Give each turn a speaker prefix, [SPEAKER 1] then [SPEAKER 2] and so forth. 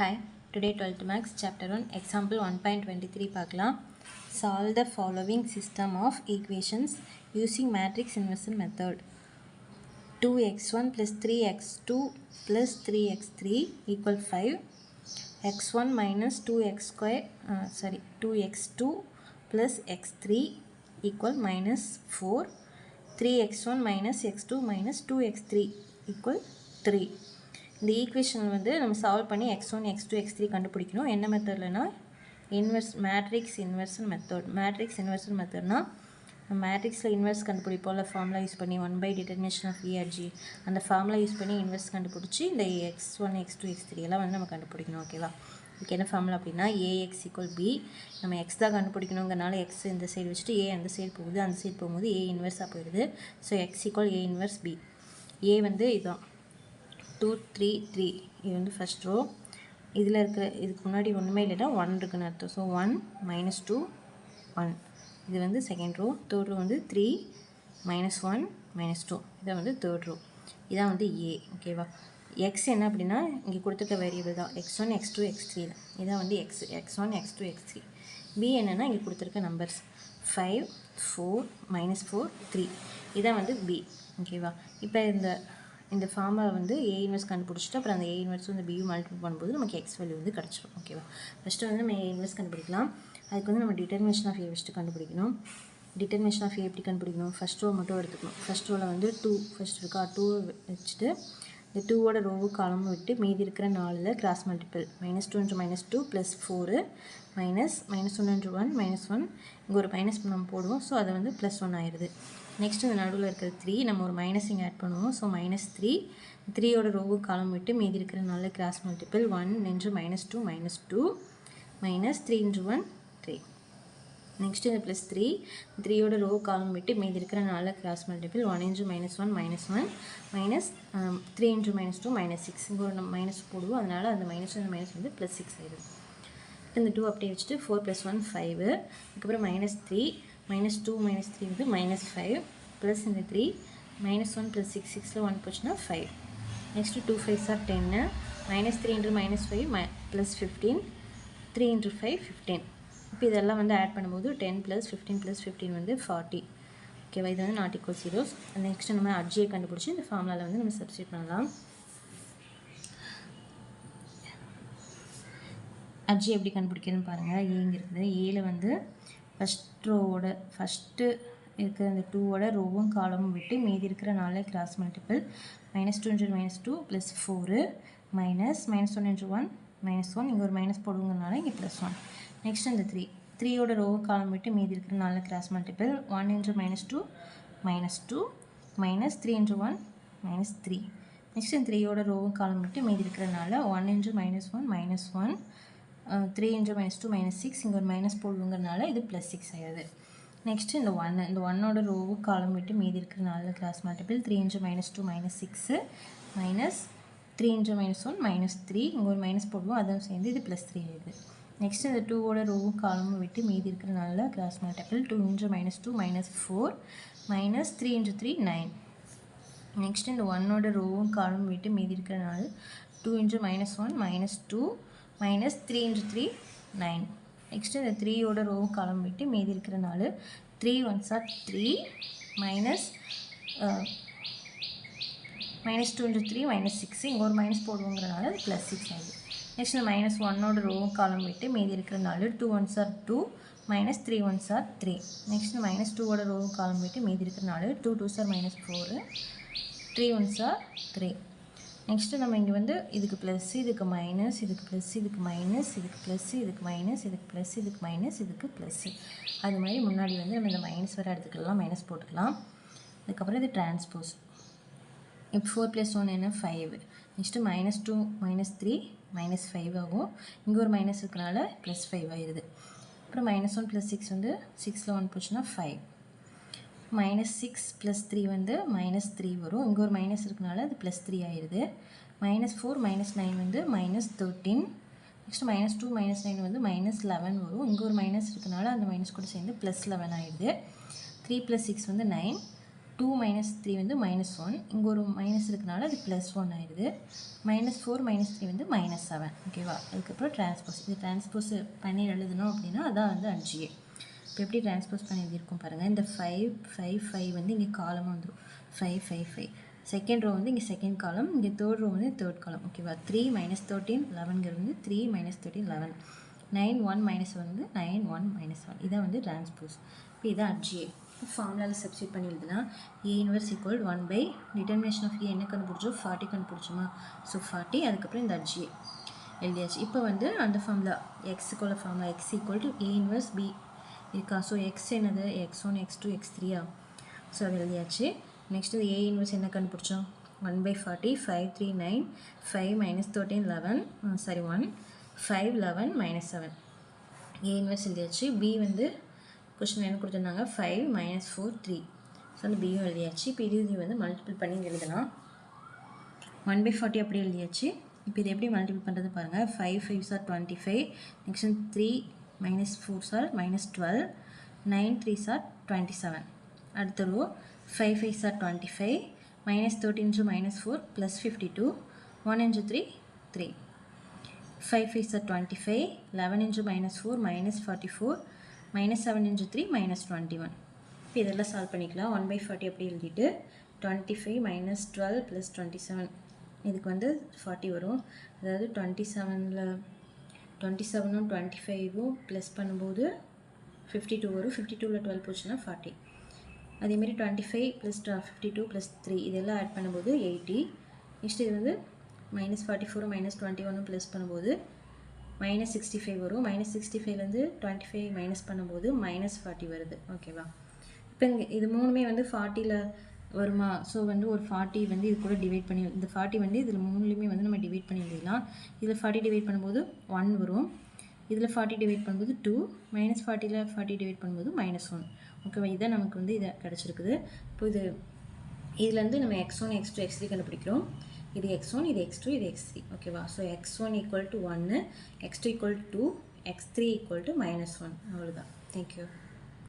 [SPEAKER 1] Hi, today 12th Max Chapter 1 Example 1.23 பார்க்கலாம். Solve the following system of equations using matrix inversion method. 2x1 plus 3x2 plus 3x3 equal 5. x1 minus 2x2 plus x3 equal minus 4. 3x1 minus x2 minus 2x3 equal 3. இந்த equation வந்து நம்ம solve பண்ணி x1 x2 x3 கண்டுபிடிக்கணும். என்ன மெத்தட்லனா matrix inversion மெத்தட்னா மேட்ரிக்ஸில் inverse கண்டுபிடிப்போம்ல formula use பண்ணி 1 by determination of E at G அந்த formula use பண்ணி இன்வெர்ஸ் கண்டுபிடிச்சி இந்த x1 x2 x3 எல்லாம் வந்து நம்ம கண்டுபிடிக்கணும். ஓகேவா? இதுக்கு என்ன ஃபார்முலா அப்படின்னா ax equal b. நம்ம x தான் கண்டுபிடிக்கணுங்கிறனால x இந்த சைடு வச்சுட்டு a அந்த சைடு போகுது, அந்த சைடு போகும்போது a இன்வெர்ஸாக போயிடுது. So x equal a inverse b. a வந்து இதுதான் 2 3 3 இது வந்து ஃபர்ஸ்ட் ரோ. இதில் இருக்கிற இதுக்கு முன்னாடி ஒன்றுமே இல்லைன்னா 1 இருக்குன்னு அர்த்தம். ஸோ 1 minus 2 1 இது வந்து செகண்ட் ரோ. தேர்ட் ரோ வந்து 3 minus 1 minus 2 இதை வந்து தேர்ட் ரோ. இதான் வந்து ஏ. ஓகேவா? எக்ஸ் என்ன அப்படின்னா இங்கே கொடுத்துருக்க வேரியபிள் தான் x1 x2 x3 தான். இதான் வந்து x1 x2 x3. பி என்னென்னா இங்கே கொடுத்துருக்க நம்பர்ஸ் 5 4 -4 3 இதான் வந்து பி. ஓகேவா? இப்போ இந்த ஃபார்முலா வந்து ஏ இன்வெர்ஸ் கண்டுபிடிச்சிட்டு அப்புறம் அந்த ஏ இன்வெர்ஸ் வந்து பியூ மல்டிபிள் பண்ணும்போது நமக்கு எக்ஸ் வேல்யூ வந்து கிடச்சிடும். ஓகேவா? ஃபஸ்ட்டு வந்து நம்ம ஏ இன்வெர்ஸ் கண்டுபிடிக்கலாம். அதுக்கு வந்து நம்ம டிட்டர்மினேஷன் ஆஃப் ஏ வச்சுட்டு கண்டுபிடிக்கணும். டிட்டர்மினேஷன் ஆஃப் ஏ எப்படி கண்டுபிடிக்கணும்? ஃபஸ்ட் ரோ மட்டும் எடுத்துக்கணும். ஃபஸ்ட் ரோவில் வந்து 2 ஃபஸ்ட் இருக்கா 2 வச்சுட்டு இந்த 2ஓட ரோவு காலம் விட்டு மீதி இருக்கிற 4ல் கிராஸ் மல்டிபிள் -2 × -2 + 4 -1 × 1 -1 இங்கே ஒரு மைனஸ் நம்ம போடுவோம். ஸோ அது வந்து +1 ஆயிடுது. நெக்ஸ்ட் இந்த நடுவில் இருக்கிற 3 நம்ம ஒரு மைனஸ் இங்கே ஆட் பண்ணுவோம். ஸோ -3 3ஓட ரோவு காலம் விட்டு மீதி இருக்கிற 4 கிராஸ் மல்டிபிள் 1 × -2 -2 -3 × 1 3. நெக்ஸ்ட் இந்த +3 3ஓட ரோவு காலம் விட்டு மீதி இருக்கிற 4 கிராஸ் மல்டிபிள் 1 × -1 -1 -3 × -2 -6 இங்கே ஒரு நம்ம மைனஸ் போடுவோம். அதனால் அந்த மைனஸ் அந்த மைனஸ் வந்து +6 ஆயிடுது. இந்த 2 அப்படியே வச்சுட்டு 4 + 1 5 அதுக்கப்புறம் -3 -2 -3 வந்து -5 ப்ளஸ் இந்த 3 -1 + 6 6ல் 1 போச்சுன்னா 5. Next 2 5s are 10 -3 × -5 +15 3 × 5 15. இப்போ இதெல்லாம் வந்து ஆட் பண்ணும்போது 10 + 15 + 15 வந்து 40. ஓகேவா? இது வந்து நாட் ஈக்குவல் ஜீரோஸ். நெக்ஸ்ட்டு நம்ம அட்ஜியை கண்டுபிடிச்சி இந்த ஃபார்முலாவில் வந்து நம்ம சப்ஸ்டியூட் பண்ணலாம். அட்ஜி எப்படி கண்டுபிடிக்கிறதுன்னு பாருங்கள். ஏங்க இருக்குது ஏல வந்து ஃபஸ்ட்டு இருக்கிற அந்த 2ஓட ரோவும் காலமும் விட்டு மீதி இருக்கிற 4 கிராஸ் மல்டிபிள் -2 × -2 + 4 -1 × 1 -1 இங்கே ஒரு மைனஸ் போடுவங்கனால இங்கே +1. நெக்ஸ்ட் இந்த 3ஓட ரோவு காலம் விட்டு மீதி இருக்கிற 4 கிராஸ் மல்டிபிள் 1 × -2 -2 -3 × 1 -3. நெக்ஸ்ட் இந்த 3ஓட ரோவும் காலம் விட்டு மீதி இருக்கிறனால 1 × -1 -1 3 × -2 -6 இங்கே ஒரு மைனஸ் போடுவங்கிறனால இது +6 ஆயிடுது. நெக்ஸ்ட்டு இந்த 1ஓட ரோவு காலம் விட்டு மீதி இருக்கிற 4 கிராஸ் மல்டிபிள் 3 × -2 -6 -3 × -1 -3 இங்கே ஒரு மைனஸ் போடுவோம். அதுவும் சேர்ந்து இது +3 ஆயிடுது. நெக்ஸ்ட் இந்த 2ஓட ரோவு காலம் விட்டு மீதி இருக்கிற 4 கிராஸ் மல்டிபிள் 2 × -2 -4 -3 × 3 9. நெக்ஸ்ட் இந்த 1ஓட ரோவும் காலம் விட்டு மீதி இருக்கிற 4 2 × -1 -2 -3 × 3 9. நெக்ஸ்ட் இந்த 3ஓட ரோவு காலம் விட்டு மீதி இருக்கிற 4 3 1s are 3 -2 × 3 -6 இங்கே ஒரு மைனஸ் போடுவோங்கிறனால அது +6 ஆகுது. நெக்ஸ்ட் இந்த -1ஓட ரோவு காலம் விட்டு மீதி இருக்கிற 4 2 1s are 2 -3 1s are 3. Next -2ஓட ரோவு காலம் விட்டு மீதி இருக்கிற 4 2 2s are -4 3 1s are 3. Next நம்ம இங்கே வந்து இதுக்கு ப்ளஸ் இதுக்கு மைனஸ் இதுக்கு ப்ளஸ் இதுக்கு மைனஸ் இதுக்கு ப்ளஸ் இதுக்கு மைனஸ் இதுக்கு ப்ளஸ் இதுக்கு மைனஸ் இதுக்கு ப்ளஸ்ஸு அது மாதிரி முன்னாடி வந்து நம்ம இந்த மைனஸ் வர இடத்துக்கெல்லாம் மைனஸ் போட்டுக்கலாம். அதுக்கப்புறம் இது டிரான்ஸ்போஸ். இப்போ 4 + 1 என்ன 5. நெக்ஸ்ட்டு -2 -3 -5 ஆகும். இங்கே ஒரு மைனஸ் இருக்கனால +5 ஆயிடுது. அப்புறம் -1 + 6 வந்து 6ல் 1 போச்சுன்னா 5 -6 + 3 வந்து -3 வரும். இங்கே ஒரு மைனஸ் இருக்கனால அது +3 ஆயிடுது. -4 -9 வந்து -13. நெக்ஸ்ட் -2 -9 வந்து -11 வரும். இங்கே ஒரு மைனஸ் இருக்கனால அந்த மைனஸ் கூட சேர்ந்து +11 ஆயிடுது. 3 + 6 வந்து 9 2 minus 3 வந்து -1, இங்கே ஒரு மைனஸ் இருக்கனால அது +1 ஆயிடுது. -4 minus 3 வந்து -7. ஓகேவா? அதுக்கப்புறம் டிரான்ஸ்போஸ், இது டிரான்ஸ்போஸ் பண்ணி எழுதணும் அப்படின்னா அதான் வந்து RGA. இப்போ எப்படி டிரான்ஸ்போஸ் பண்ணி எழுதியிருக்கோம் பாருங்கள். இந்த 5 5 5 வந்து இங்கே காலமாக வந்துடும். 5 5 5 செகண்ட் ரோ வந்து இங்கே செகண்ட் காலம், இங்கே தேர்ட் ரோ வந்து தேர்ட் காலம். ஓகேவா? 3 - 13 11ங்கிறது வந்து 3 - 13 11. 9 1 - 1 வந்து 9 1 - 1. இதான் வந்து டிரான்ஸ்போஸ். இப்போ இதான் RGA. ஃபார்முலாவில் சப்ஸ்டியூட் பண்ணி எழுதலாம். A inverse equal 1 by determination of A என்ன கண்டுபிடிச்சோம்? 40 கண்டுபிடிச்சோமா? ஸோ 40, அதுக்கப்புறம் இந்த RGA எழுதியாச்சு. இப்போ வந்து அந்த ஃபார்முலா எக்ஸுக்குள்ள formula x equal to A inverse B இருக்கா? ஸோ x என்னது? x1 x2 x3 ஸோ அது எழுதியாச்சு. நெக்ஸ்ட் இது A inverse என்ன கண்டுபிடிச்சோம்? 1 by 40 5 3 9 5 - 13 11 சாரி 1 5 11 -7. A inverse எழுதியாச்சு. B வந்து கொஸ்டின் என்ன கொடுத்துருந்தாங்க? 5 - 4 3. ஸோ அந்த பியும் எழுதியாச்சு. இப்போ இது வந்து மல்டிபிள் பண்ணி எழுதலாம். 1 by 40 அப்படி எழுதியாச்சு. இப்போ இது எப்படி மல்டிபிள் பண்ணுறது பாருங்கள். 5 5s are 25. Next 3 - 4s are -12. 9 3s are 27. அடுத்த row 5 5s are 25. -13 into -4 plus 52. 1 into 3 3. 5 5s are 25. 11 into -4 -44. -7 into 3 -21. இப்போ இதெல்லாம் சால்வ் பண்ணிக்கலாம். 1 by 40 அப்படி எழுதிட்டு 25 - 12 plus 27 இதுக்கு வந்து 40 வரும். அதாவது 27ல் 27ம் 25ம் ப்ளஸ் பண்ணும்போது 52 வரும். 52ல் 12 போச்சுன்னா 40. அதேமாரி 25 + 52 + 3 இதெல்லாம் ஆட் பண்ணும்போது 80. நெக்ஸ்ட் இது வந்து -44 -21 ப்ளஸ் பண்ணும்போது -65 வரும். -65லேருந்து 25 மைனஸ் பண்ணும்போது -40 வருது. ஓகேவா? இப்போ இங்கே இது மூணுமே வந்து 40ல் வருமா? ஸோ வந்து ஒரு 40 வந்து இது கூட டிவைட் பண்ணி, இந்த 40 வந்து இதில் மூணுலேயுமே வந்து நம்ம டிவைட் பண்ணி எழுதிடலாம். இதில் 40 டிவைட் பண்ணும்போது 1 வரும். இதில் 40 டிவைட் பண்ணும்போது 2, -40ல் 40 டிவைட் பண்ணும்போது -1. ஓகேவா? இதான் நமக்கு வந்து இதை கிடச்சிருக்குது. இப்போ இதுலேருந்து நம்ம x1 x2 x3 கண்டுபிடிக்கிறோம். இது x1, இது x2, இது x3. ஓகேவா? So x1 = 1, x2 = 2, x3 = -1. அவ்வளோதான். தேங்க்யூ.